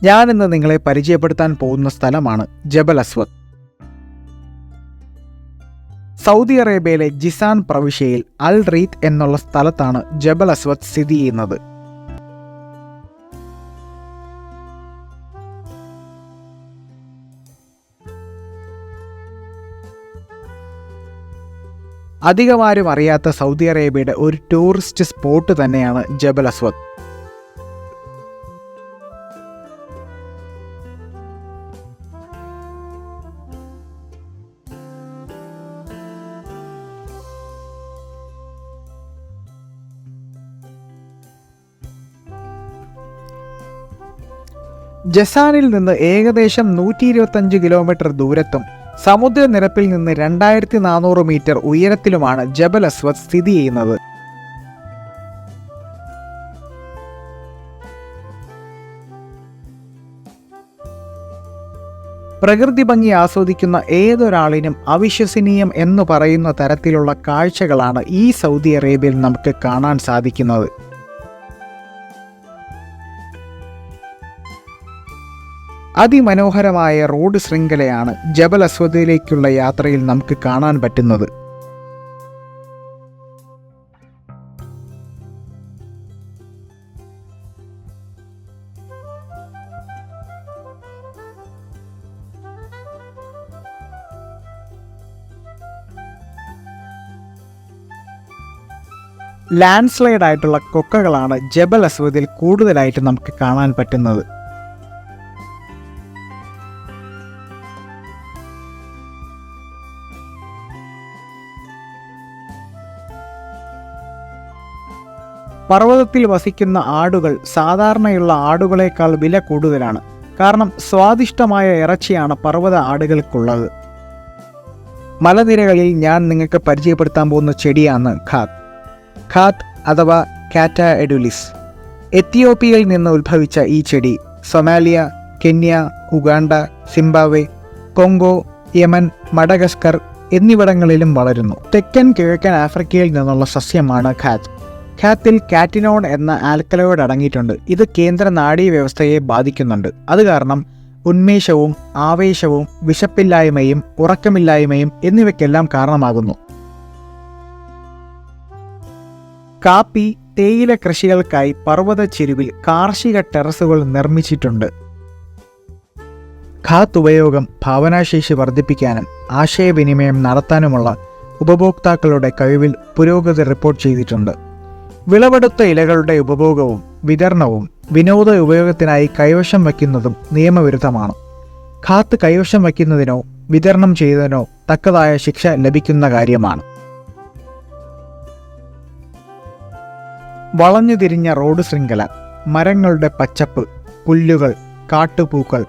ഞാനിന്ന് നിങ്ങളെ പരിചയപ്പെടുത്താൻ പോകുന്ന സ്ഥലമാണ് ജബൽ അസ്വദ്. സൗദി അറേബ്യയിലെ ജിസാൻ പ്രവിശ്യയിൽ അൽ റീത്ത് എന്നുള്ള സ്ഥലത്താണ് ജബൽ അസ്വദ് സ്ഥിതി ചെയ്യുന്നത്. അധികമാരും അറിയാത്ത സൗദി അറേബ്യയുടെ ഒരു ടൂറിസ്റ്റ് സ്പോട്ട് തന്നെയാണ് ജബൽ അസ്വദ്. ജസാനിൽ നിന്ന് ഏകദേശം 125 കിലോമീറ്റർ ദൂരത്തും സമുദ്രനിരപ്പിൽ നിന്ന് 2400 മീറ്റർ ഉയരത്തിലുമാണ് ജബൽ അസ്വദ് സ്ഥിതി ചെയ്യുന്നത്. പ്രകൃതി ഭംഗി ആസ്വദിക്കുന്ന ഏതൊരാളിനും അവിശ്വസനീയം എന്ന് പറയുന്ന തരത്തിലുള്ള കാഴ്ചകളാണ് ഈ സൗദി അറേബ്യയിൽ നമുക്ക് കാണാൻ സാധിക്കുന്നത്. അതിമനോഹരമായ റോഡ് ശൃംഖലയാണ് ജബൽ അസ്വദിലേക്കുള്ള യാത്രയിൽ നമുക്ക് കാണാൻ പറ്റുന്നത്. ലാൻഡ് സ്ലൈഡ് ആയിട്ടുള്ള കൊക്കകളാണ് ജബൽ അസ്വദിൽ കൂടുതലായിട്ട് നമുക്ക് കാണാൻ പറ്റുന്നത്. പർവ്വതത്തിൽ വസിക്കുന്ന ആടുകൾ സാധാരണയുള്ള ആടുകളേക്കാൾ വില കൂടുതലാണ്. കാരണം സ്വാദിഷ്ടമായ ഇറച്ചിയാണ് പർവ്വത ആടുകൾക്കുള്ളത്. മലനിരകളിൽ ഞാൻ നിങ്ങൾക്ക് പരിചയപ്പെടുത്താൻ പോകുന്ന ചെടിയാണ് ഖാത്ത്. ഖാത്ത് അഥവാ കാറ്റ എഡുലിസ്. എത്തിയോപ്യയിൽ നിന്ന് ഉത്ഭവിച്ച ഈ ചെടി Somalia, Kenya, Uganda, Zimbabwe, Congo, Yemen, മഡഗസ്കർ എന്നിവിടങ്ങളിലും വളരുന്നു. തെക്കൻ കിഴക്കൻ ആഫ്രിക്കയിൽ നിന്നുള്ള സസ്യമാണ് ഖാത്ത്. ഖാത്തിൽ കാറ്റിനോൺ എന്ന ആൽക്കലോയിഡ് അടങ്ങിയിട്ടുണ്ട്. ഇത് കേന്ദ്ര നാഡീവ്യവസ്ഥയെ ബാധിക്കുന്നുണ്ട്. അത് കാരണം ഉന്മേഷവും ആവേശവും വിശപ്പില്ലായ്മയും ഉറക്കമില്ലായ്മയും എന്നിവയ്ക്കെല്ലാം കാരണമാകുന്നു. കാപ്പി, തേയില കൃഷികൾക്കായി പർവ്വത ചെരുവിൽ കാർഷിക ടെറസുകൾ നിർമ്മിച്ചിട്ടുണ്ട്. ഖാത്ത് ഉപയോഗം ഭാവനാശേഷി വർദ്ധിപ്പിക്കാനും ആശയവിനിമയം നടത്താനുമുള്ള ഉപഭോക്താക്കളുടെ കഴിവിൽ പുരോഗതി റിപ്പോർട്ട് ചെയ്തിട്ടുണ്ട്. വിളവെടുത്ത ഇലകളുടെ ഉപഭോഗവും വിതരണവും വിനോദ ഉപയോഗത്തിനായി കൈവശം വയ്ക്കുന്നതും നിയമവിരുദ്ധമാണ്. ഖാത്ത് കൈവശം വയ്ക്കുന്നതിനോ വിതരണം ചെയ്തതിനോ തക്കതായ ശിക്ഷ ലഭിക്കുന്ന കാര്യമാണ്. വളഞ്ഞുതിരിഞ്ഞ റോഡ് ശൃംഖല, മരങ്ങളുടെ പച്ചപ്പ്, പുല്ലുകൾ, കാട്ടുപൂക്കൾ,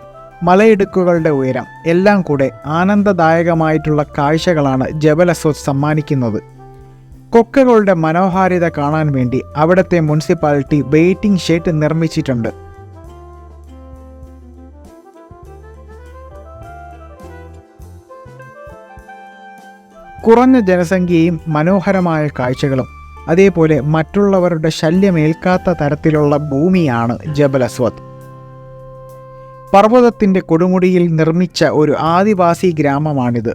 മലയിടുക്കുകളുടെ ഉയരം എല്ലാം കൂടെ ആനന്ദദായകമായിട്ടുള്ള കാഴ്ചകളാണ് ജബൽ അസ്വദ് സമ്മാനിക്കുന്നത്. കൊക്കകളുടെ മനോഹാരിത കാണാൻ വേണ്ടി അവിടുത്തെ മുനിസിപ്പാലിറ്റി വെയിറ്റിംഗ് ഷെഡ് നിർമ്മിച്ചിട്ടുണ്ട്. കുറഞ്ഞ ജനസംഖ്യയും മനോഹരമായ കാഴ്ചകളും അതേപോലെ മറ്റുള്ളവരുടെ ശല്യമേൽക്കാത്ത തരത്തിലുള്ള ഭൂമിയാണ് ജബൽ അസ്വദ്. പർവ്വതത്തിന്റെ കൊടുമുടിയിൽ നിർമ്മിച്ച ഒരു ആദിവാസി ഗ്രാമമാണിത്.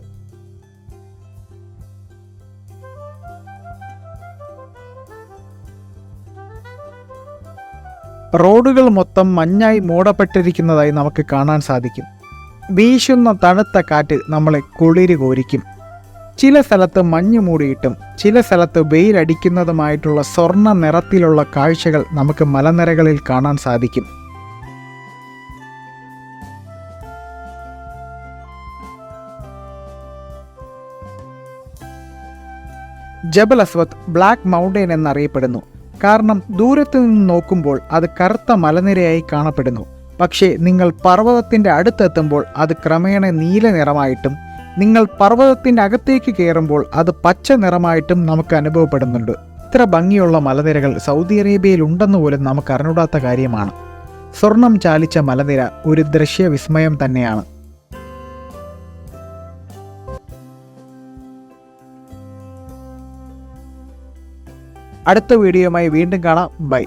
റോഡുകൾ മൊത്തം മഞ്ഞായി മൂടപ്പെട്ടിരിക്കുന്നതായി നമുക്ക് കാണാൻ സാധിക്കും. വീശുന്ന തണുത്ത കാറ്റ് നമ്മളെ കുളിര് കോരിക്കും. ചില സ്ഥലത്ത് മഞ്ഞ് മൂടിയിട്ടും ചില സ്ഥലത്ത് വെയിലടിക്കുന്നതുമായിട്ടുള്ള സ്വർണ്ണ നിറത്തിലുള്ള കാഴ്ചകൾ നമുക്ക് മലനിരകളിൽ കാണാൻ സാധിക്കും. ജബൽ അസ്വദ് ബ്ലാക്ക് മൗണ്ടെയിൻ എന്നറിയപ്പെടുന്നു. കാരണം ദൂരത്തു നിന്ന് നോക്കുമ്പോൾ അത് കറുത്ത മലനിരയായി കാണപ്പെടുന്നു. പക്ഷേ നിങ്ങൾ പർവ്വതത്തിൻ്റെ അടുത്തെത്തുമ്പോൾ അത് ക്രമേണ നീല നിറമായിട്ടും നിങ്ങൾ പർവ്വതത്തിൻ്റെ അകത്തേക്ക് കയറുമ്പോൾ അത് പച്ച നിറമായിട്ടും നമുക്ക് അനുഭവപ്പെടുന്നുണ്ട്. ഇത്ര ഭംഗിയുള്ള മലനിരകൾ സൗദി അറേബ്യയിൽ ഉണ്ടെന്ന് പോലും നമുക്ക് അറിഞ്ഞൂടാത്ത കാര്യമാണ്. സ്വർണം ചാലിച്ച മലനിര ഒരു ദൃശ്യവിസ്മയം തന്നെയാണ്. അടുത്ത വീഡിയോയുമായി വീണ്ടും കാണാം. ബൈ.